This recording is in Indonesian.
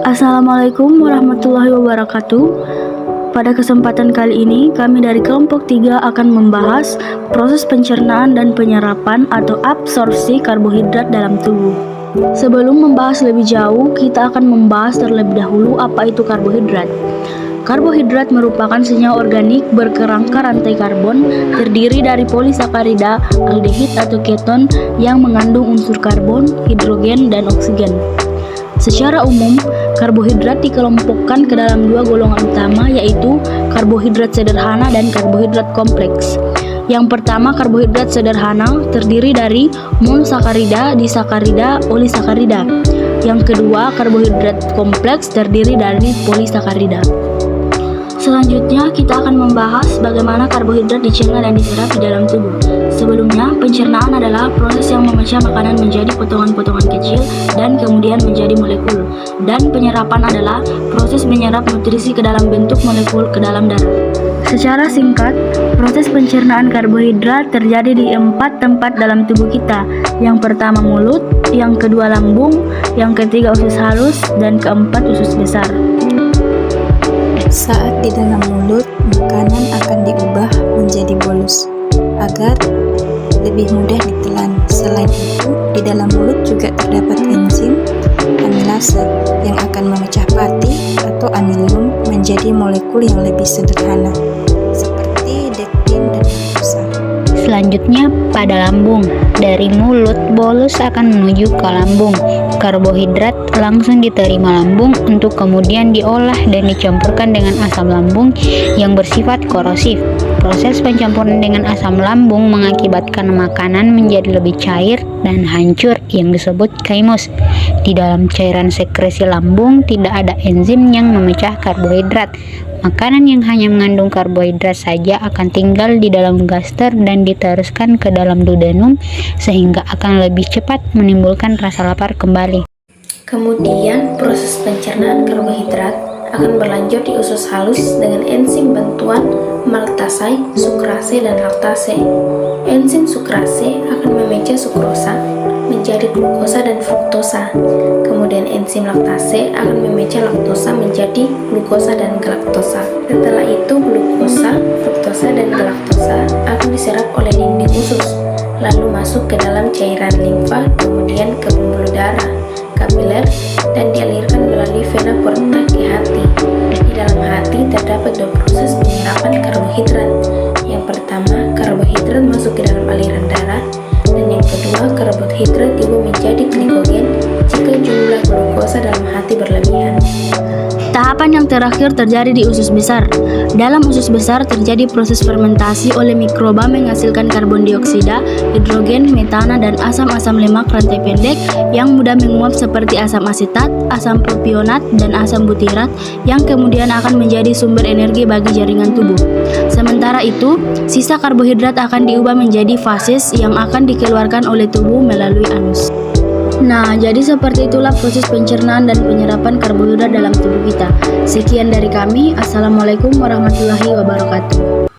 Assalamualaikum warahmatullahi wabarakatuh. Pada kesempatan kali ini, kami dari kelompok 3 akan membahas proses pencernaan dan penyerapan atau absorpsi karbohidrat dalam tubuh. Sebelum membahas lebih jauh, kita akan membahas terlebih dahulu apa itu karbohidrat. Karbohidrat merupakan senyawa organik berkerangka rantai karbon, terdiri dari polisakarida, aldehid atau keton yang mengandung unsur karbon, hidrogen, dan oksigen. Secara umum, karbohidrat dikelompokkan ke dalam dua golongan utama, yaitu karbohidrat sederhana dan karbohidrat kompleks. Yang pertama, karbohidrat sederhana terdiri dari monosakarida, disakarida, olisakarida. Yang kedua, karbohidrat kompleks terdiri dari polisakarida. Selanjutnya, kita akan membahas bagaimana karbohidrat dicerna dan diserap di dalam tubuh. Sebelumnya, pencernaan adalah proses yang memecah makanan menjadi potongan-potongan kecil dan kemudian menjadi molekul. Dan penyerapan adalah proses menyerap nutrisi ke dalam bentuk molekul ke dalam darah. Secara singkat, proses pencernaan karbohidrat terjadi di 4 tempat dalam tubuh kita. Yang pertama mulut, yang kedua lambung, yang ketiga usus halus, dan keempat usus besar. Saat di dalam mulut, makanan akan diubah menjadi bolus agar lebih mudah ditelan. Selain itu, di dalam mulut juga terdapat enzim amilase yang akan memecah pati atau amilium menjadi molekul yang lebih sederhana, seperti dektin dan laktosa. Selanjutnya pada lambung. Dari mulut, bolus akan menuju ke lambung. Karbohidrat langsung diterima lambung untuk kemudian diolah dan dicampurkan dengan asam lambung yang bersifat korosif. Proses pencampuran dengan asam lambung mengakibatkan makanan menjadi lebih cair dan hancur yang disebut chymus. Di dalam cairan sekresi lambung tidak ada enzim yang memecah karbohidrat. Makanan yang hanya mengandung karbohidrat saja akan tinggal di dalam gaster dan diteruskan ke dalam duodenum sehingga akan lebih cepat menimbulkan rasa lapar kembali. Kemudian proses pencernaan karbohidrat akan berlanjut di usus halus dengan enzim bantuan maltase, sukrase, dan laktase. Enzim sukrase akan memecah sukrosa menjadi glukosa dan fruktosa. Kemudian enzim laktase akan memecah laktosa menjadi glukosa dan galaktosa. Setelah itu glukosa, fruktosa, dan galaktosa akan diserap oleh dinding usus, lalu masuk ke dalam cairan limfa, kemudian ke pembuluh darah, kapiler, dan dialirkan melalui vena porta ke hati. Di dalam hati terdapat 2 proses penyerapan karbohidrat. Yang pertama, karbohidrat masuk ke dalam aliran darah, dan yang kedua, karbohidrat diubah menjadi glikogen jika jumlah glukosa dalam hati berlebihan. Tahapan yang terakhir terjadi di usus besar. Dalam usus besar terjadi proses fermentasi oleh mikroba menghasilkan karbon dioksida, hidrogen, metana, dan asam-asam lemak rantai pendek yang mudah menguap seperti asam asetat, asam propionat, dan asam butirat yang kemudian akan menjadi sumber energi bagi jaringan tubuh. Sementara itu, sisa karbohidrat akan diubah menjadi fases yang akan dikeluarkan oleh tubuh melalui anus. Nah, jadi seperti itulah proses pencernaan dan penyerapan karbohidrat dalam tubuh kita. Sekian dari kami. Assalamualaikum warahmatullahi wabarakatuh.